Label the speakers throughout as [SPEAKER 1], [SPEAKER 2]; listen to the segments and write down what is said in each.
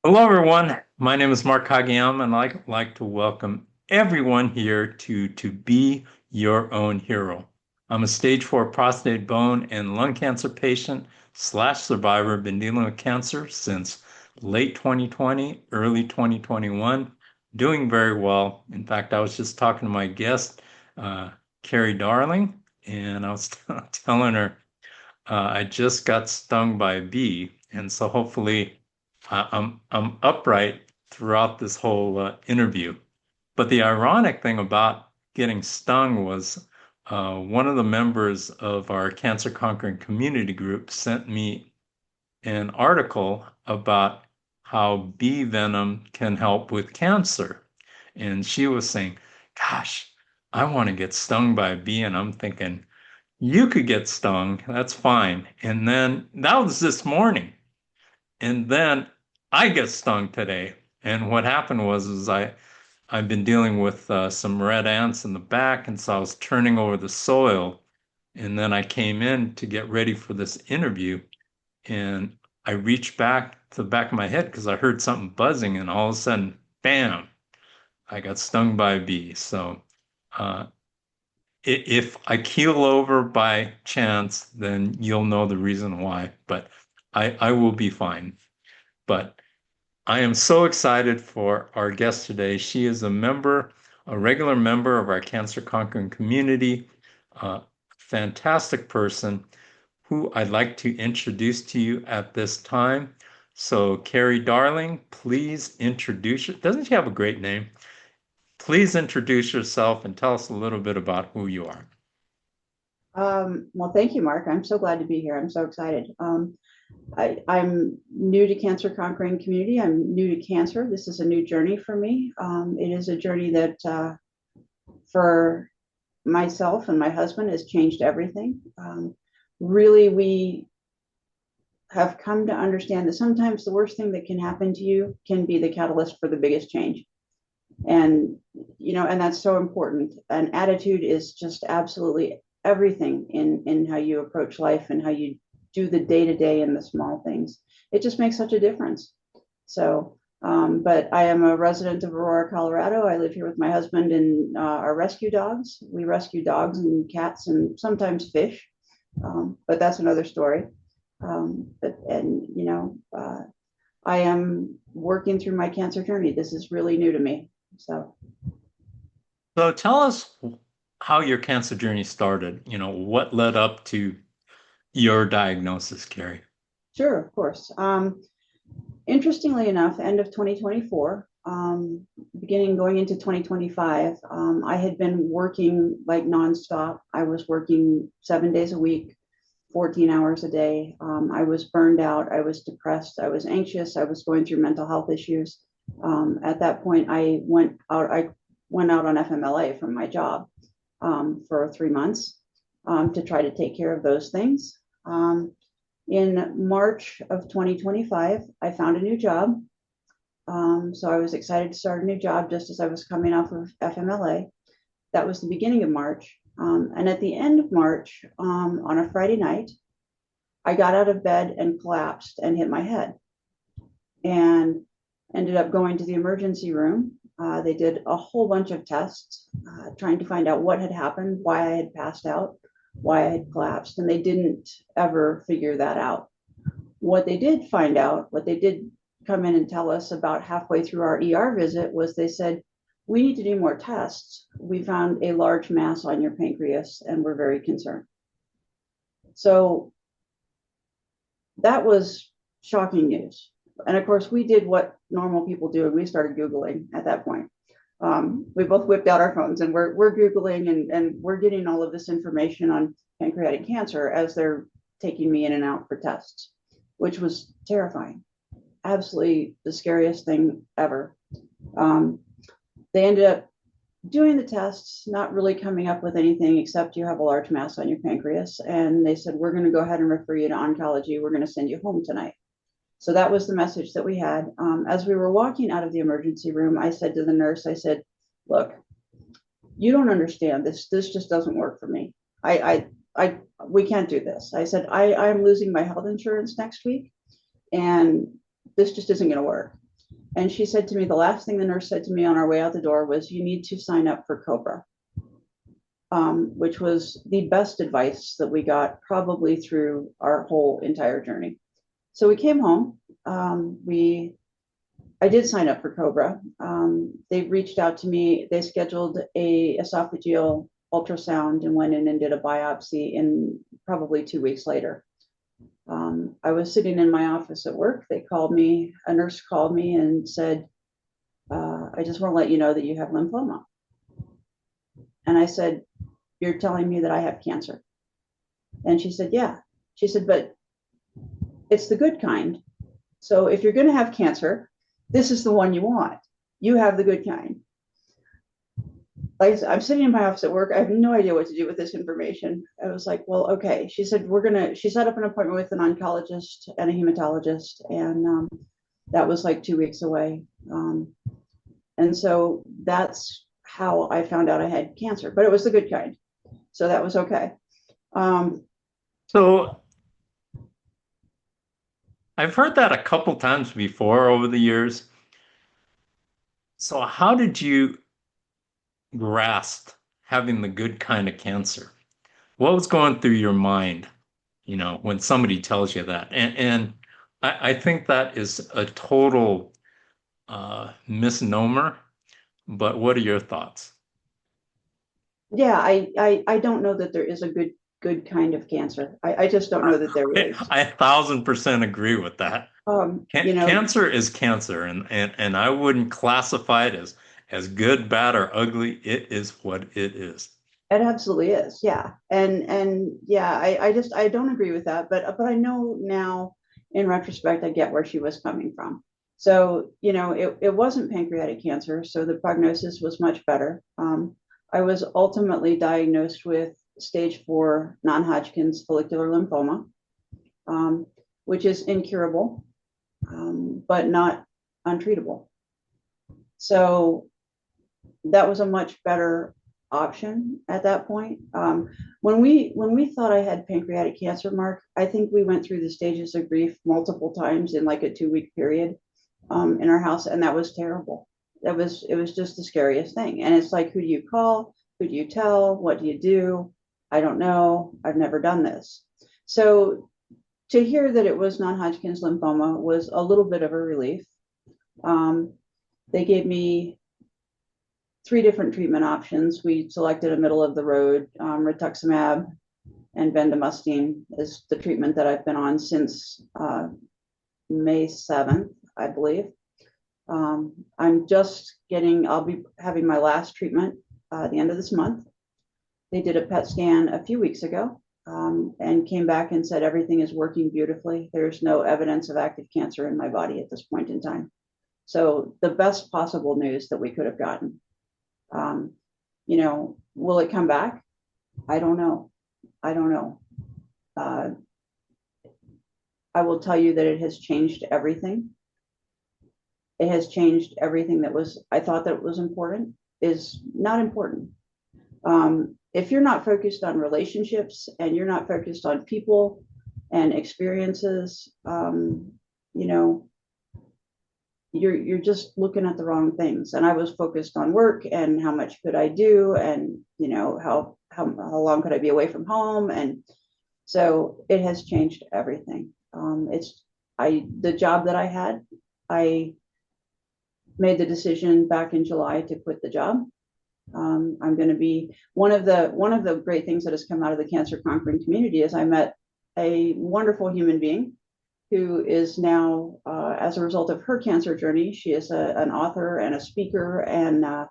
[SPEAKER 1] Hello, everyone. My name is Mark Kageyama, and I'd like to welcome everyone here to Be Your Own Hero. I'm a stage 4 prostate bone and lung cancer patient slash survivor. Been dealing with cancer since late 2020, early 2021. Doing very well. In fact, I was just talking to my guest, uh, Keri Darling, and I was telling her I just got stung by a bee, and so hopefully I'm upright throughout this whole interview. But the ironic thing about getting stung was one of the members of our cancer conquering community group sent me an article about how bee venom can help with cancer. And she was saying, "Gosh, I want to get stung by a bee." And I'm thinking, you could get stung, that's fine. And then that was this morning. And then I get stung today. And what happened was is I've been dealing with some red ants in the back, and so I was turning over the soil. And then I came in to get ready for this interview, and I reached back to the back of my head because I heard something buzzing, and all of a sudden, bam, I got stung by a bee. So uh, if I keel over by chance, then you'll know the reason why, but I will be fine. But I am so excited for our guest today. She is a regular member of our Cancer Conquering community, a fantastic person who I'd like to introduce to you at this time. So, Keri Darling, please introduce you. Doesn't she have a great name? Please introduce yourself and tell us a little bit about who you are.
[SPEAKER 2] Well, thank you, Mark. I'm so glad to be here. I'm so excited. I'm new to Cancer Conquering Community. I'm new to cancer. This is a new journey for me. It is a journey that, for myself and my husband, has changed everything. Really, we have come to understand that sometimes the worst thing that can happen to you can be the catalyst for the biggest change. And and that's so important. And attitude is just absolutely everything in how you approach life and how you do the day to day and the small things. It just makes such a difference. So but I am a resident of Aurora, Colorado. I live here with my husband and our rescue dogs. We rescue dogs and cats and sometimes fish, but that's another story. But and I am working through my cancer journey. This is really new to me. So
[SPEAKER 1] So tell us how your cancer journey started. What led up to your diagnosis, Carrie?
[SPEAKER 2] sure, of course. Interestingly enough, end of 2024, beginning going into 2025, I had been working like nonstop. I was working 7 days a week, 14 hours a day. I was burned out. I was depressed. I was anxious. I was going through mental health issues. At that point, I went out. I went out on FMLA from my job for 3 months to try to take care of those things. In March of 2025, I found a new job. So I was excited to start a new job just as I was coming off of FMLA. That was the beginning of March. And at the end of March, on a Friday night, I got out of bed and collapsed and hit my head and ended up going to the emergency room. They did a whole bunch of tests trying to find out what had happened, why I had passed out, why I had collapsed, and they didn't ever figure that out. What they did find out, what they did come in and tell us about halfway through our ER visit was they said, we need to do more tests. We found a large mass on your pancreas and we're very concerned. So that was shocking news. And of course, we did what normal people do and we started Googling at that point. We both whipped out our phones and we're Googling and we're getting all of this information on pancreatic cancer as they're taking me in and out for tests, which was terrifying. Absolutely the scariest thing ever. Um, they ended up doing the tests, not really coming up with anything except you have a large mass on your pancreas. And they said, we're going to go ahead and refer you to oncology. We're going to send you home tonight. So that was the message that we had. As we were walking out of the emergency room, I said to the nurse, I said, look, you don't understand this. This just doesn't work for me. We can't do this. I said, I'm losing my health insurance next week and this just isn't going to work. And she said to me, the last thing the nurse said to me on our way out the door was, you need to sign up for Cobra, which was the best advice that we got probably through our whole entire journey. So we came home. I did sign up for Cobra. They reached out to me. They scheduled a esophageal ultrasound and went in and did a biopsy in probably 2 weeks later. I was sitting in my office at work. They called me, a nurse called me and said, I just want to let you know that you have lymphoma. And I said, you're telling me that I have cancer? And she said, yeah. She said, but it's the good kind. So if you're going to have cancer, this is the one you want. You have the good kind. Like I'm sitting in my office at work. I have no idea what to do with this information. I was like, well, okay. She said, she set up an appointment with an oncologist and a hematologist. And that was like 2 weeks away. And so that's how I found out I had cancer, but it was the good kind. So that was okay.
[SPEAKER 1] So I've heard that a couple times before over the years. So how did you grasp having the good kind of cancer? What was going through your mind, when somebody tells you that? And I think that is a total misnomer, but what are your thoughts?
[SPEAKER 2] Yeah, I don't know that there is a good kind of cancer. I just don't know that there is.
[SPEAKER 1] I 1,000% agree with that.
[SPEAKER 2] You know,
[SPEAKER 1] Cancer is cancer, and I wouldn't classify it as good, bad, or ugly. It is what it is.
[SPEAKER 2] it absolutely is. Yeah. And yeah, I don't agree with that, but I know now in retrospect I get where she was coming from. So, it wasn't pancreatic cancer, so the prognosis was much better. I was ultimately diagnosed with stage 4 non-Hodgkin's follicular lymphoma, um, which is incurable, but not untreatable. So that was a much better option at that point. When we thought I had pancreatic cancer, Mark, I think we went through the stages of grief multiple times in like a 2 week period in our house, and that was terrible. It was just the scariest thing. And it's like, who do you call? Who do you tell? What do you do? I don't know. I've never done this. So to hear that it was non-Hodgkin's lymphoma was a little bit of a relief. They gave me 3 different treatment options. We selected a middle of the road. Rituximab and bendamustine is the treatment that I've been on since May 7th, I believe. I'll be having my last treatment at the end of this month. They did a PET scan a few weeks ago and came back and said everything is working beautifully. There's no evidence of active cancer in my body at this point in time. So the best possible news that we could have gotten. Will it come back? I don't know. I don't know. I will tell you that it has changed everything. It has changed everything that I thought that was important is not important. If you're not focused on relationships and you're not focused on people and experiences, you're just looking at the wrong things. And I was focused on work and how much could I do, and how long could I be away from home, and so it has changed everything. The job that I had, I made the decision back in July to quit the job. I'm going to be one of the great things that has come out of the cancer conquering community is I met a wonderful human being who is now, as a result of her cancer journey, she is an author and a speaker and a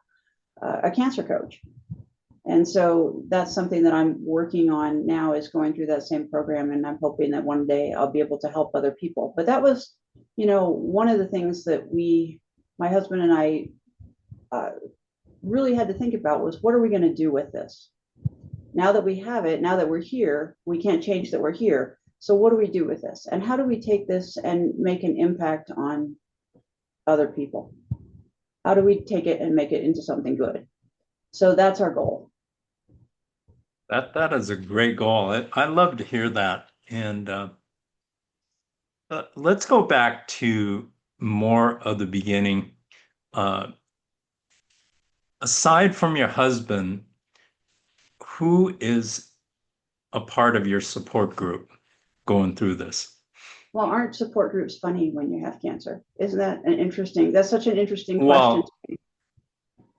[SPEAKER 2] cancer coach. And so that's something that I'm working on now, is going through that same program. And I'm hoping that one day I'll be able to help other people. But that was, one of the things that my husband and I really had to think about was, what are we going to do with this? Now that we have it, now that we're here, we can't change that we're here. So what do we do with this? And how do we take this and make an impact on other people? How do we take it and make it into something good? So that's our goal.
[SPEAKER 1] That is a great goal. I love to hear that. And let's go back to more of the beginning. Uh, Aside from your husband, who is a part of your support group going through this?
[SPEAKER 2] Well, aren't support groups funny when you have cancer? Isn't that an interesting? That's such an interesting question.
[SPEAKER 1] Well,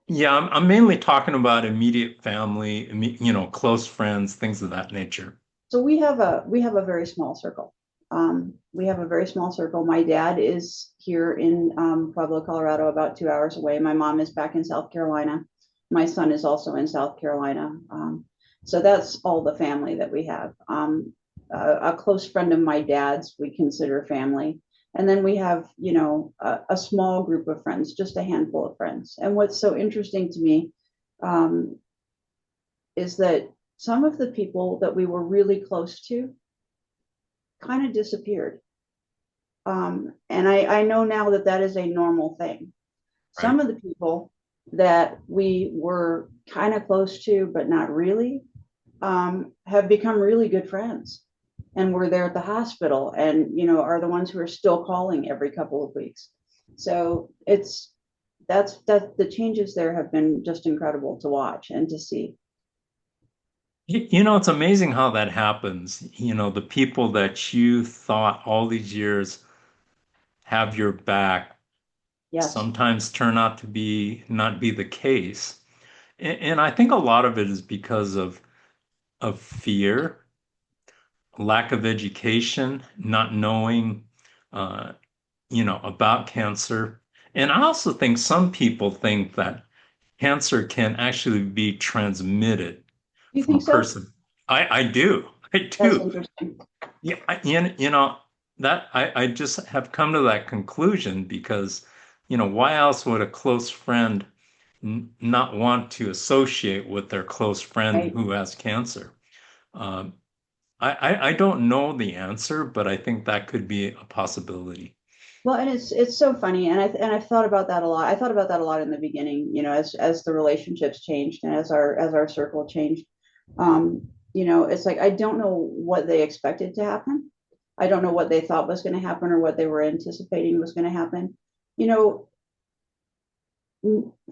[SPEAKER 1] yeah, I'm mainly talking about immediate family, close friends, things of that nature.
[SPEAKER 2] So we have a very small circle. We have a very small circle. My dad is here in Pueblo, Colorado, about 2 hours away. My mom is back in South Carolina. My son is also in South Carolina. So that's all the family that we have. A close friend of my dad's we consider family. And then we have, a small group of friends, just a handful of friends. And what's so interesting to me um, is that some of the people that we were really close to kind of disappeared. And I know now that that is a normal thing.
[SPEAKER 1] Right.
[SPEAKER 2] Some of the people that we were kind of close to, but not really, have become really good friends. And we're there at the hospital and, are the ones who are still calling every couple of weeks. So that the changes there have been just incredible to watch and to see.
[SPEAKER 1] It's amazing how that happens. The people that you thought all these years have your back
[SPEAKER 2] Yes.
[SPEAKER 1] sometimes turn out to be not be the case. And I think a lot of it is because of fear, lack of education, not knowing uh, about cancer. And I also think some people think that cancer can actually be transmitted
[SPEAKER 2] Do you
[SPEAKER 1] from
[SPEAKER 2] think so?
[SPEAKER 1] person. I do. I
[SPEAKER 2] That's
[SPEAKER 1] do.
[SPEAKER 2] interesting.
[SPEAKER 1] Yeah, that I just have come to that conclusion because, why else would a close friend n not want to associate with their close friend
[SPEAKER 2] Right.
[SPEAKER 1] who has cancer? Um, I don't know the answer, but I think that could be a possibility.
[SPEAKER 2] Well, and it's so funny, and I've thought about that a lot. I thought about that a lot in the beginning, as the relationships changed and as our circle changed. It's like I don't know what they expected to happen. I don't know what they thought was going to happen or what they were anticipating was going to happen. You know,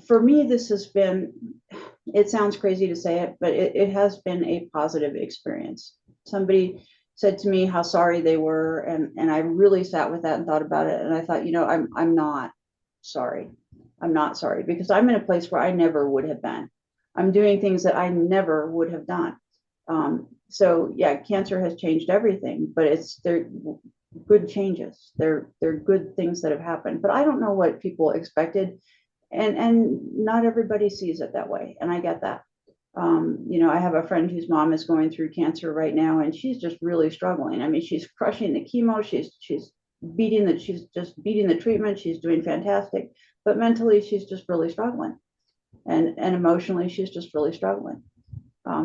[SPEAKER 2] for me, this has been. It sounds crazy to say it, but it has been a positive experience. Somebody said to me how sorry they were, and I really sat with that and thought about it. And I thought, I'm not sorry. I'm not sorry because I'm in a place where I never would have been. I'm doing things that I never would have done. So yeah, cancer has changed everything, but they're good changes. They're good things that have happened. But I don't know what people expected, and not everybody sees it that way, and I get that. I have a friend whose mom is going through cancer right now, and she's just really struggling. I mean, she's crushing the chemo, she's just beating the treatment, she's doing fantastic, but mentally she's just really struggling, and emotionally she's just really struggling.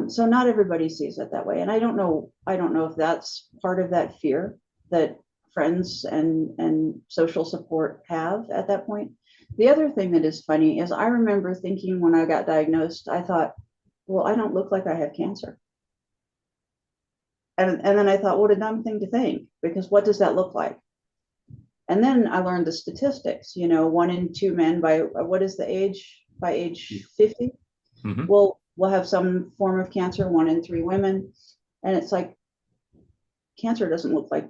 [SPEAKER 2] So not everybody sees it that way, and I don't know if that's part of that fear that friends and social support have at that point. The other thing that is funny is I remember thinking when I got diagnosed, I thought, well, I don't look like I have cancer. And then I thought, what a dumb thing to think, because what does that look like? And then I learned the statistics, 1 in 2 men by what is the age? By age 50,
[SPEAKER 1] Hmm.
[SPEAKER 2] will have some form of cancer, 1 in 3 women. And it's like cancer doesn't look like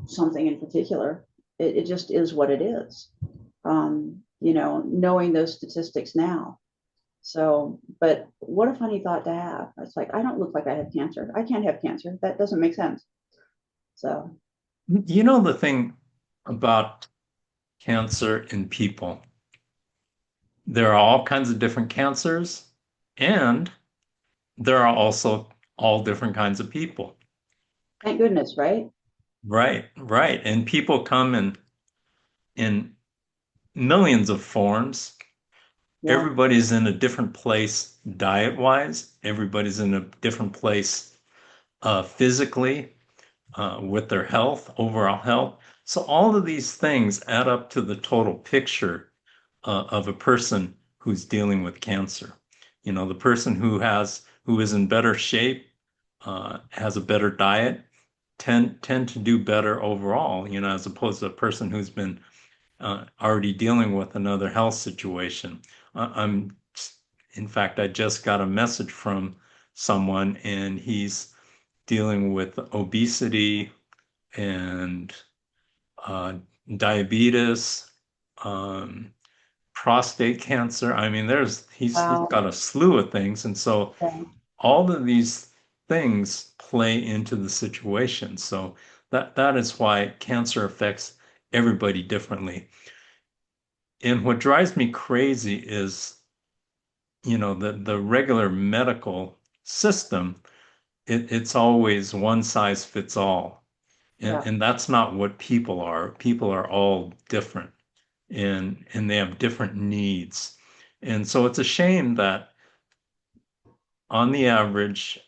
[SPEAKER 2] something in particular. It just is what it is. Knowing those statistics now. So, but what a funny thought to have. It's like, I don't look like I have cancer. I can't have cancer. That doesn't make sense. So,
[SPEAKER 1] The thing about cancer in people, there are all kinds of different cancers, and there are also all different kinds of people.
[SPEAKER 2] thank goodness, right?
[SPEAKER 1] Right, right. And people come in millions of forms.
[SPEAKER 2] Yeah.
[SPEAKER 1] Everybody's in a different place diet-wise. Everybody's in a different place physically with their health, overall health. So all of these things add up to the total picture of a person who's dealing with cancer. The person who is in better shape, has a better diet, tend to do better overall, as opposed to a person who's been already dealing with another health situation. I'm, in fact, I just got a message from someone, and he's dealing with obesity and uh, diabetes, um, prostate cancer. I mean, he's
[SPEAKER 2] Wow.
[SPEAKER 1] got a slew of things, and so
[SPEAKER 2] Yeah.
[SPEAKER 1] all of these things play into the situation. So that is why cancer affects everybody differently. And what drives me crazy is, the regular medical system, it's always one size fits all. And
[SPEAKER 2] Yeah.
[SPEAKER 1] and that's not what people are. People are all different, and they have different needs. And so it's a shame that on the average,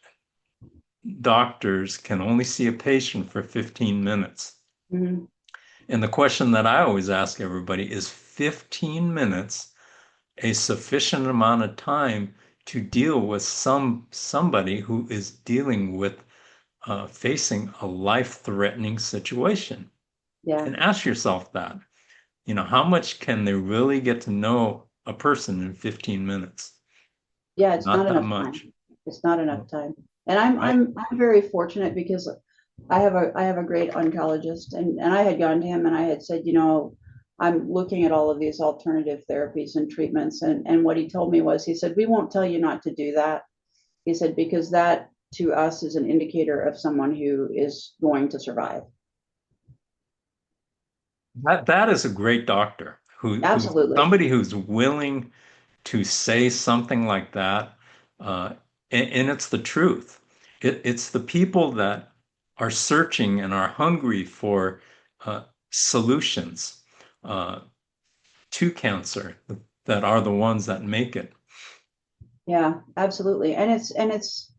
[SPEAKER 1] doctors can only see a patient for 15 minutes.
[SPEAKER 2] Mhm.
[SPEAKER 1] And the question that I always ask everybody is 15 minutes a sufficient amount of time to deal with somebody who is dealing with facing a life-threatening situation?
[SPEAKER 2] Yeah.
[SPEAKER 1] And ask yourself that, how much can they really get to know a person in 15 minutes?
[SPEAKER 2] Yeah, it's
[SPEAKER 1] Not
[SPEAKER 2] not
[SPEAKER 1] that
[SPEAKER 2] enough time.
[SPEAKER 1] much,
[SPEAKER 2] It's not enough time. And I'm
[SPEAKER 1] right?
[SPEAKER 2] I'm I'm very fortunate because I have a great oncologist, and I had gone to him and I had said, I'm looking at all of these alternative therapies and treatments, and what he told me was, he said, we won't tell you not to do that. He said, because that to us is an indicator of someone who is going to survive.
[SPEAKER 1] That is a great doctor who's
[SPEAKER 2] Absolutely.
[SPEAKER 1] somebody who's willing to say something like that, and it's the truth. It's the people that are searching and are hungry for uh, solutions uh, to cancer that are the ones that make it.
[SPEAKER 2] Yeah, absolutely. And it's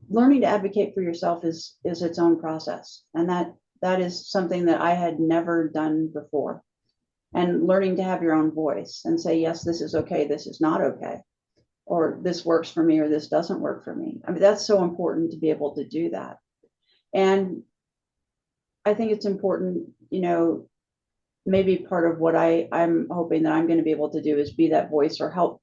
[SPEAKER 2] learning to advocate for yourself is its own process, and that is something that I had never done before. And learning to have your own voice and say, yes, this is okay, this is not okay, or this works for me, or this doesn't work for me. I mean, that's so important to be able to do that. And I think it's important, maybe part of what I'm hoping that I'm going to be able to do is be that voice, or help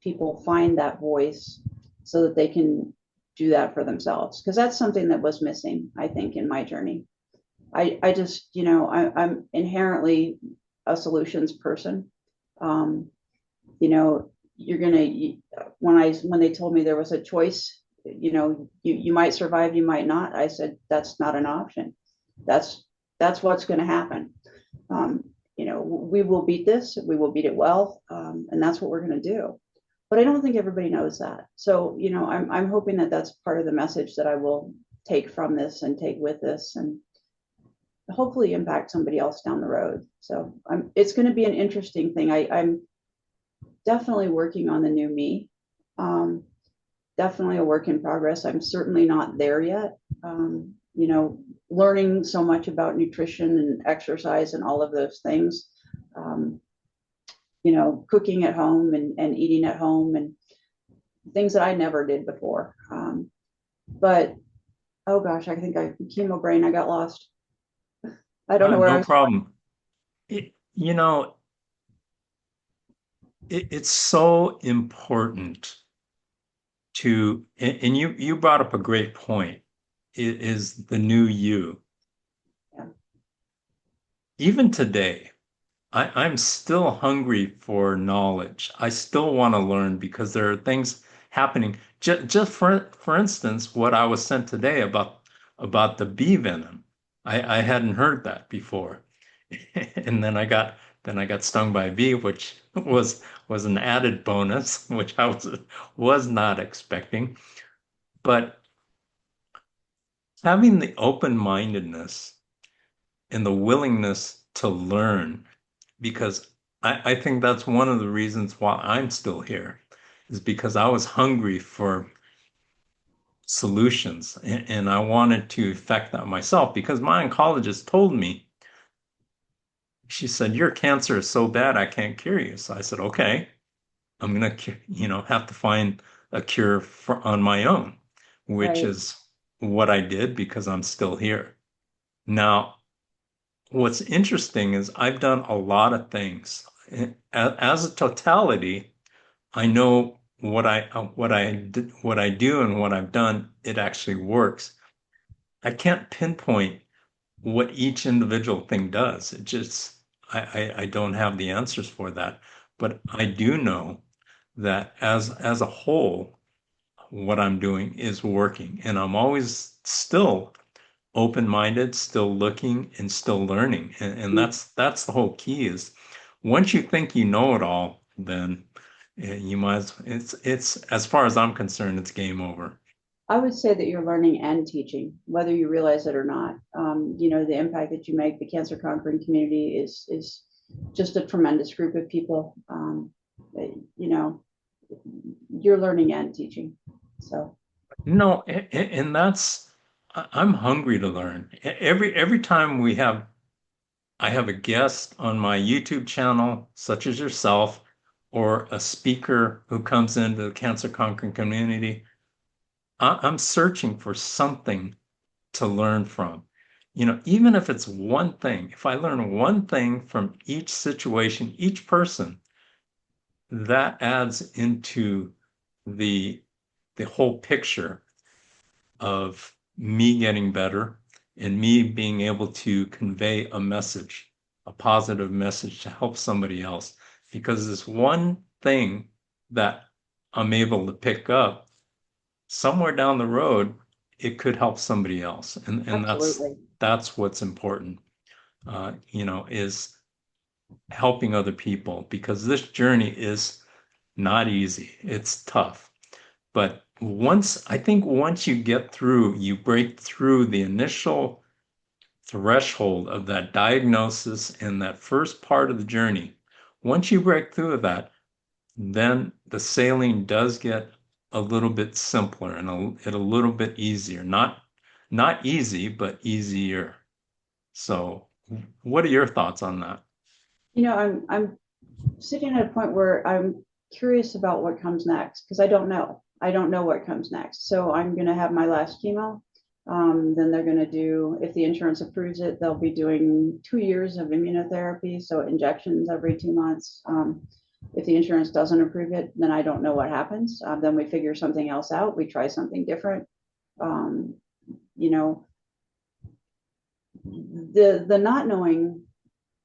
[SPEAKER 2] people find that voice so that they can do that for themselves. Because that's something that was missing, I think, in my journey. I just, I'm inherently a solutions person. Um, you're gonna, when they told me there was a choice, you might survive, you might not. I said, that's not an option. That's that's what's going to happen. Um, we will beat this. We will beat it well, and that's what we're going to do. But I don't think everybody knows that. So, I'm hoping that that's part of the message that I will take from this and take with this, and hopefully impact somebody else down the road. So it's going to be an interesting thing. I'm definitely working on the new me. Um, Definitely a work in progress. I'm certainly not there yet. Learning so much about nutrition and exercise and all of those things. Um, Cooking at home and eating at home, and things that I never did before. But oh gosh, I think chemo brain, I got lost. I don't know where I
[SPEAKER 1] No
[SPEAKER 2] was going.
[SPEAKER 1] problem. It, you know, it's so important and you brought up a great point. It is the new you.
[SPEAKER 2] Yeah.
[SPEAKER 1] Even today, I'm still hungry for knowledge. I still want to learn because there are things happening. Just for instance, what I was sent today about the bee venom. I hadn't heard that before. And then I got stung by a bee, which was an added bonus, which I was not expecting. But having the open-mindedness and the willingness to learn, because I think that's one of the reasons why I'm still here, is because I was hungry for solutions, and I wanted to effect that myself because my oncologist told me, she said, your cancer is so bad I can't cure you. So I said, okay, I'm gonna, have to find a cure on my own, which
[SPEAKER 2] Right.
[SPEAKER 1] is what I did because I'm still here. Now, what's interesting is I've done a lot of things. As a totality, I know what I do and what I've done, it actually works. I can't pinpoint what each individual thing does. It just I don't have the answers for that. But I do know that as a whole, what I'm doing is working. And I'm always still open-minded, still looking and still learning. And
[SPEAKER 2] Mm.
[SPEAKER 1] that's the whole key is once you think you know it all, then you might it's as far as I'm concerned, it's game over.
[SPEAKER 2] I would say that you're learning and teaching, whether you realize it or not. The impact that you make, the cancer conquering community is just a tremendous group of people. You know, you're learning and teaching. So
[SPEAKER 1] No, and that's I'm hungry to learn. Every time I have a guest on my YouTube channel, such as yourself, or a speaker who comes into the cancer conquering community, I'm searching for something to learn from. Even if it's one thing, if I learn one thing from each situation, each person, that adds into the the whole picture of me getting better and me being able to convey a message, a positive message to help somebody else. Because this one thing that I'm able to pick up somewhere down the road, it could help somebody else. And
[SPEAKER 2] absolutely.
[SPEAKER 1] that's what's important, is helping other people because this journey is not easy. It's tough. But I think once you get through, you break through the initial threshold of that diagnosis and that first part of the journey. Once you break through that, then the sailing does get a little bit simpler and a little bit easier. Not easy, but easier. So, what are your thoughts on that?
[SPEAKER 2] I'm sitting at a point where I'm curious about what comes next because I don't know. I don't know what comes next. So I'm going to have my last chemo. Then they're going to do, if the insurance approves it, they'll be doing 2 years of immunotherapy, so injections every 2 months. If the insurance doesn't approve it, then I don't know what happens. Then we figure something else out. We try something different. Um, you know, the not knowing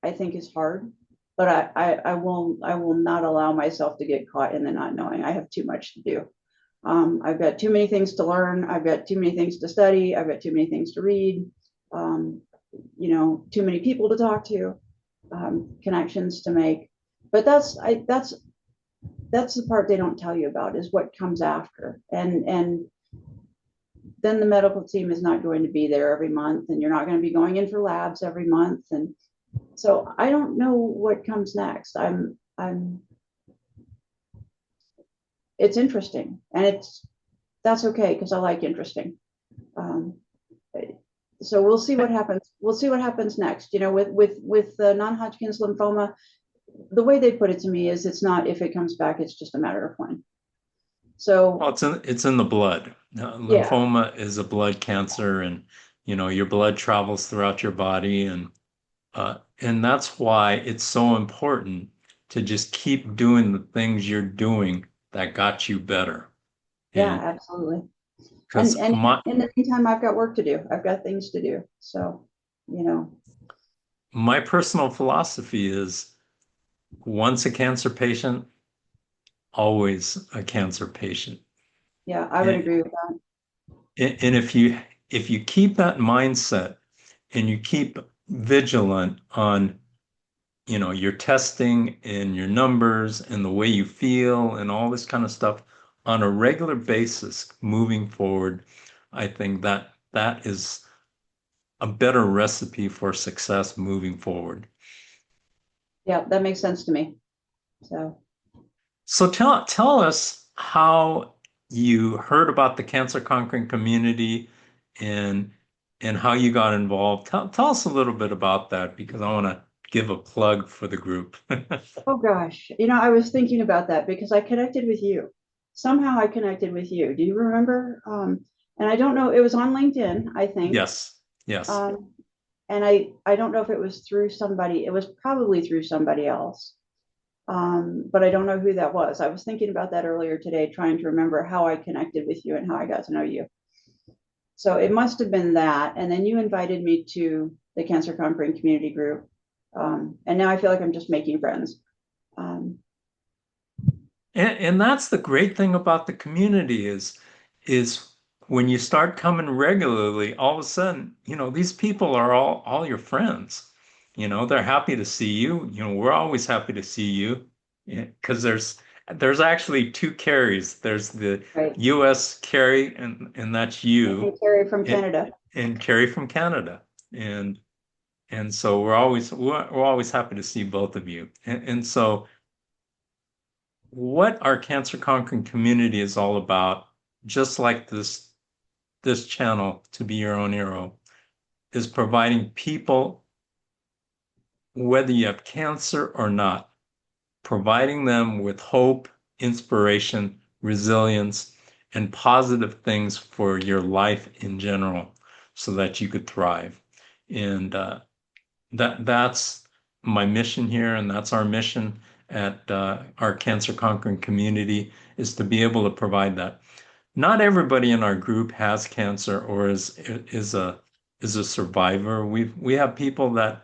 [SPEAKER 2] I think is hard, but I will not allow myself to get caught in the not knowing. I have too much to do. I've got too many things to learn. I've got too many things to study. I've got too many things to read. Um, too many people to talk to, connections to make. But that's the part they don't tell you about is what comes after. And then the medical team is not going to be there every month, and you're not going to be going in for labs every month, and so I don't know what comes next. I'm It's interesting, and that's okay because I like interesting. Um, so we'll see what happens. We'll see what happens next. With the non-Hodgkin's lymphoma, the way they put it to me is it's not if it comes back, it's just a matter of when.
[SPEAKER 1] Well,
[SPEAKER 2] So
[SPEAKER 1] it's in the blood.
[SPEAKER 2] yeah,
[SPEAKER 1] Lymphoma is a blood cancer, and your blood travels throughout your body, and that's why it's so important to just keep doing the things you're doing that got you better.
[SPEAKER 2] yeah,
[SPEAKER 1] And
[SPEAKER 2] absolutely. And
[SPEAKER 1] because
[SPEAKER 2] and
[SPEAKER 1] my
[SPEAKER 2] in the meantime, I've got work to do. I've got things to do. So, you know,
[SPEAKER 1] my personal philosophy is once a cancer patient, always a cancer patient.
[SPEAKER 2] yeah, I would
[SPEAKER 1] And,
[SPEAKER 2] agree with that.
[SPEAKER 1] and if you keep that mindset and you keep vigilant on your testing and your numbers and the way you feel and all this kind of stuff on a regular basis moving forward, I think that is a better recipe for success moving forward.
[SPEAKER 2] Yeah, that makes sense to me. So,
[SPEAKER 1] So tell us how you heard about the cancer conquering community and and how you got involved. Tell us a little bit about that because I want to give a plug for the group.
[SPEAKER 2] oh gosh, I was thinking about that because I connected with you. Somehow I connected with you. Do you remember? And I don't know, it was on LinkedIn, I think.
[SPEAKER 1] Yes, yes.
[SPEAKER 2] Um, and I don't know if it was through somebody, it was probably through somebody else. But I don't know who that was. I was thinking about that earlier today, trying to remember how I connected with you and how I got to know you. So it must have been that. And then you invited me to the Cancer Conquering Community Group. And now I feel like I'm just making friends. Um,
[SPEAKER 1] And that's the great thing about the community is when you start coming regularly, all of a sudden, these people are all your friends. They're happy to see you. We're always happy to see you because there's actually two Keris. There's the
[SPEAKER 2] right.
[SPEAKER 1] US Keri and that's you
[SPEAKER 2] And Keri from
[SPEAKER 1] and,
[SPEAKER 2] Canada.
[SPEAKER 1] and Keri from Canada. And so we're always happy to see both of you. And so what our cancer conquering community is all about, just like this channel, To Be Your Own Hero, is providing people, whether you have cancer or not, providing them with hope, inspiration, resilience, and positive things for your life in general so that you could thrive. And that's my mission here, and that's our mission at our cancer conquering community is to be able to provide that. Not everybody in our group has cancer or is a survivor. We have people that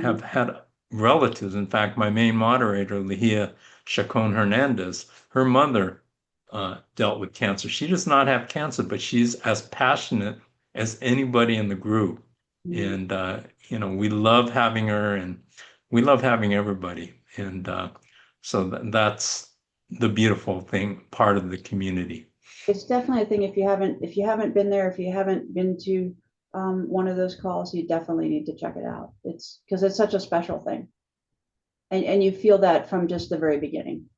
[SPEAKER 1] have
[SPEAKER 2] Mhm.
[SPEAKER 1] had relatives. In fact, my main moderator, Lehia Chacon Hernandez, her mother dealt with cancer. She does not have cancer, but she's as passionate as anybody in the group.
[SPEAKER 2] Mhm.
[SPEAKER 1] And we love having her, and we love having everybody. And so that's the beautiful thing, part of the community.
[SPEAKER 2] It's definitely a thing. If you haven't been there, if you haven't been to one of those calls, you definitely need to check it out. It's because it's such a special thing, and you feel that from just the very beginning.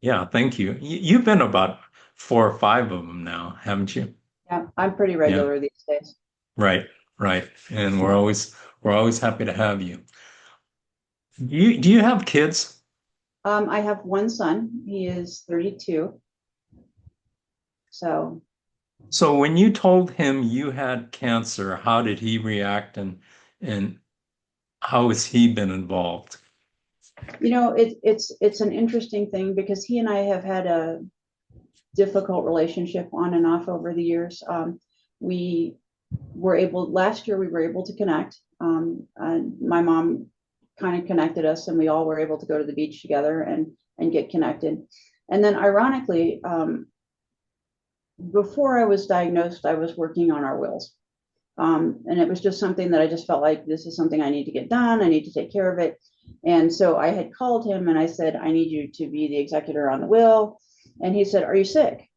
[SPEAKER 1] Yeah, thank you. You've been about 4 or 5 of them now, haven't you?
[SPEAKER 2] Yeah, I'm pretty
[SPEAKER 1] Yeah,
[SPEAKER 2] regular these days.
[SPEAKER 1] right, right. And we're always happy to have you. Do you have kids?
[SPEAKER 2] I have one son. He is 32. So,
[SPEAKER 1] So when you told him you had cancer, how did he react and how has he been involved?
[SPEAKER 2] it's an interesting thing because he and I have had a difficult relationship on and off over the years. We were able last year we were able to connect. And my mom kind of connected us, and we all were able to go to the beach together and get connected. And then, ironically, before I was diagnosed, I was working on our wills. And it was just something that I just felt like this is something I need to get done. I need to take care of it. And so I had called him and I said, I need you to be the executor on the will. And he said, are you sick?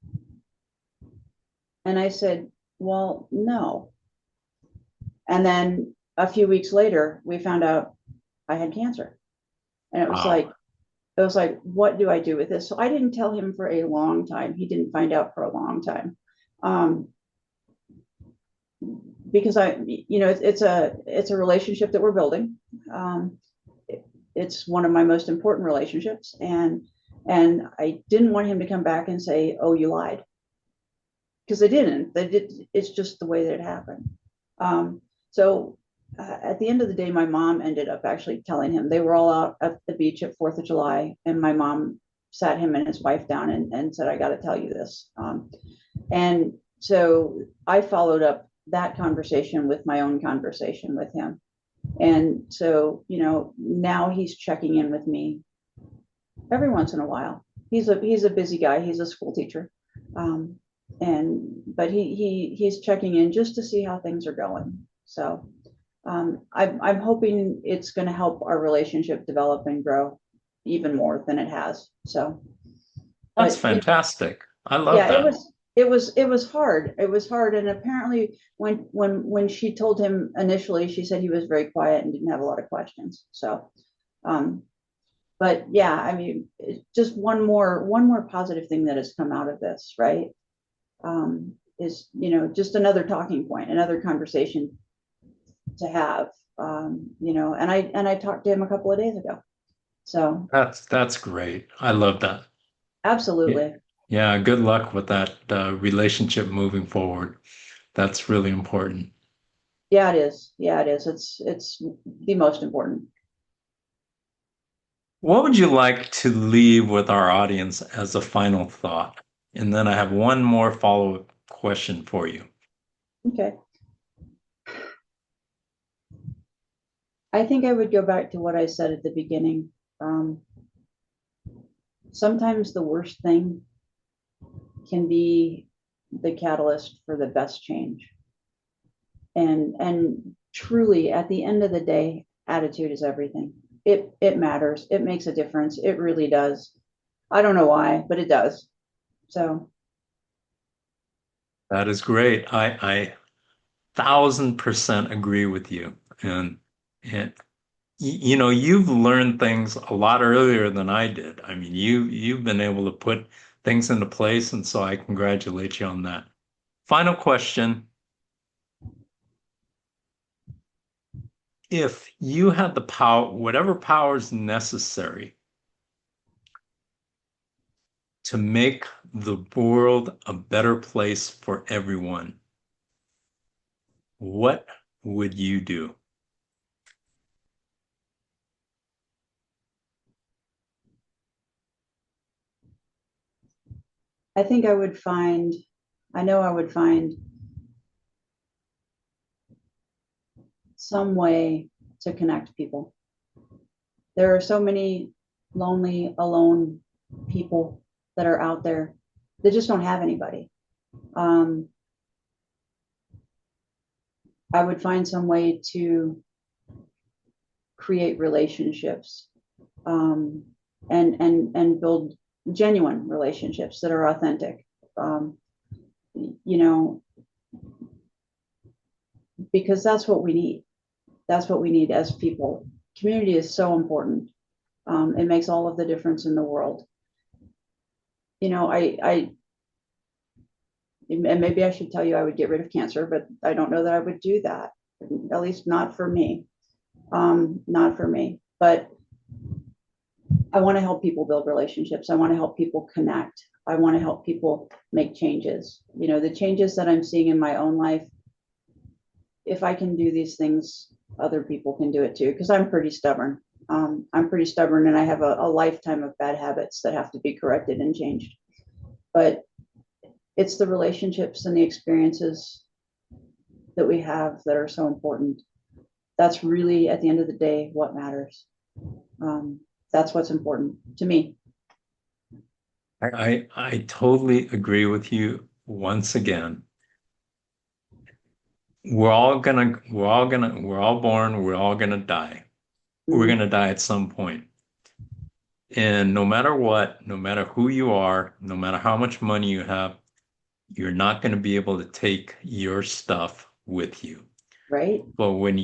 [SPEAKER 2] And I said, well, no. And then a few weeks later, we found out I had cancer. And
[SPEAKER 1] Wow,
[SPEAKER 2] it was like, what do I do with this? So I didn't tell him for a long time. He didn't find out for a long time. Um, because it's a relationship that we're building. Um, it's one of my most important relationships, and I didn't want him to come back and say, "Oh, you lied," because they didn't. They did. It's just the way that it happened. So at the end of the day, my mom ended up actually telling him they were all out at the beach at 4th of July, and my mom sat him and his wife down and said, "I got to tell you this." And so I followed up that conversation with my own conversation with him. And so, now he's checking in with me every once in a while. He's a busy guy. He's a school teacher. Um, but he's checking in just to see how things are going. So I'm hoping it's going to help our relationship develop and grow even more than it has. So,
[SPEAKER 1] that's
[SPEAKER 2] but
[SPEAKER 1] fantastic. I love
[SPEAKER 2] yeah,
[SPEAKER 1] that.
[SPEAKER 2] it was hard. It was hard. And apparently when she told him initially, she said he was very quiet and didn't have a lot of questions. So um but yeah, I mean, just one more positive thing that has come out of this, right? Is just another talking point, another conversation to have. And I talked to him a couple of days ago. So
[SPEAKER 1] That's great. I love that. Yeah,
[SPEAKER 2] absolutely.
[SPEAKER 1] yeah, good luck with that relationship moving forward. That's really important.
[SPEAKER 2] Yeah, it is. Yeah, it is. It's the most important.
[SPEAKER 1] What would you like to leave with our audience as a final thought? And then I have one more follow-up question for you.
[SPEAKER 2] Okay. I think I would go back to what I said at the beginning. Um, Sometimes the worst thing can be the catalyst for the best change. And truly, at the end of the day, attitude is everything. It matters. It makes a difference. It really does. I don't know why, but it does. So,
[SPEAKER 1] That is great. I 1,000% agree with you. And you know, you've learned things a lot earlier than I did. I mean, you've been able to put things into place, and so I congratulate you on that. Final question. If you had the power, whatever powers necessary to make the world a better place for everyone, what would you do?
[SPEAKER 2] I think I would find, I know I would find some way to connect people. There are so many lonely, alone people that are out there that just don't have anybody. Um, I would find some way to create relationships, um, and build genuine relationships that are authentic. Um, you know, because that's what we need. That's what we need as people. Community is so important. It makes all of the difference in the world. I and maybe I should tell you I would get rid of cancer, but I don't know that I would do that. At least not for me. Not for me. But I want to help people build relationships. I want to help people connect. I want to help people make changes. The changes that I'm seeing in my own life, if I can do these things, other people can do it too, because I'm pretty stubborn. I'm pretty stubborn and I have a lifetime of bad habits that have to be corrected and changed. But it's the relationships and the experiences that we have that are so important. That's really, at the end of the day, what matters. Um, that's what's important to me.
[SPEAKER 1] I totally agree with you once again. We're all born, we're all gonna die. We're
[SPEAKER 2] Mm-hmm.
[SPEAKER 1] gonna die at some point. And no matter what, no matter who you are, no matter how much money you have, you're not going to be able to take your stuff with you.
[SPEAKER 2] Right?
[SPEAKER 1] But what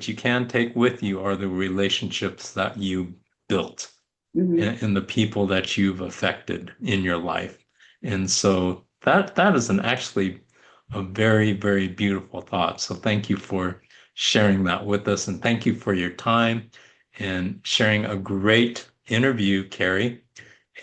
[SPEAKER 1] you can take with you are the relationships that you built
[SPEAKER 2] Mm-hmm.
[SPEAKER 1] and the people that you've affected in your life. And so that is actually a very, very beautiful thought. So thank you for sharing that with us, and thank you for your time and sharing a great interview, Keri.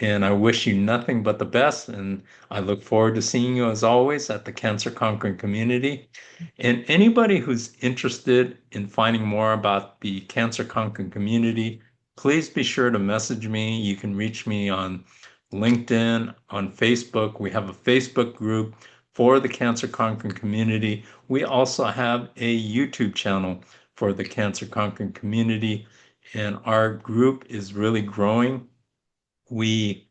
[SPEAKER 1] And I wish you nothing but the best. And I look forward to seeing you as always at the Cancer Conquering Community. And anybody who's interested in finding more about the Cancer Conquering Community, please be sure to message me. You can reach me on LinkedIn, on Facebook. We have a Facebook group for the Cancer Conquering Community. We also have a YouTube channel for the Cancer Conquering Community. And our group is really growing. We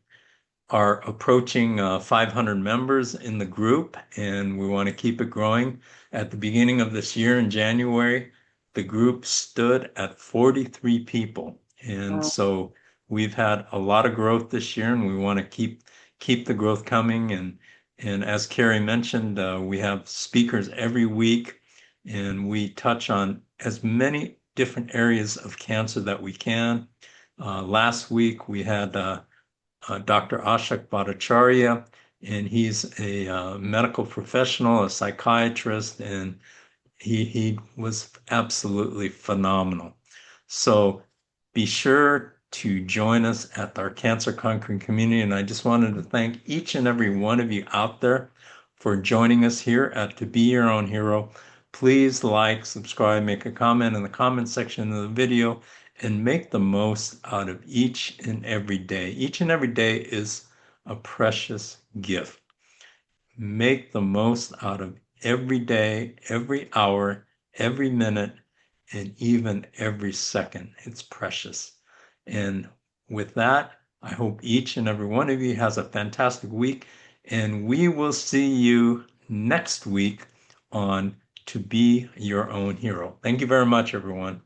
[SPEAKER 1] are approaching 500 members in the group, and we want to keep it growing. At the beginning of this year in January, the group stood at 43 people. And
[SPEAKER 2] Wow.
[SPEAKER 1] so we've had a lot of growth this year, and we want to keep the growth coming. And as Keri mentioned, we have speakers every week, and we touch on as many different areas of cancer that we can. Last week we had Dr. Ashok Bhattacharya, and he's a medical professional, a psychiatrist, and he was absolutely phenomenal. So be sure to join us at our Cancer Conquering Community. And I just wanted to thank each and every one of you out there for joining us here at To Be Your Own Hero. Please like, subscribe, make a comment in the comment section of the video, and make the most out of each and every day. Each and every day is a precious gift. Make the most out of every day, every hour, every minute, and even every second. It's precious. And with that, I hope each and every one of you has a fantastic week, and we will see you next week on To Be Your Own Hero. Thank you very much, everyone.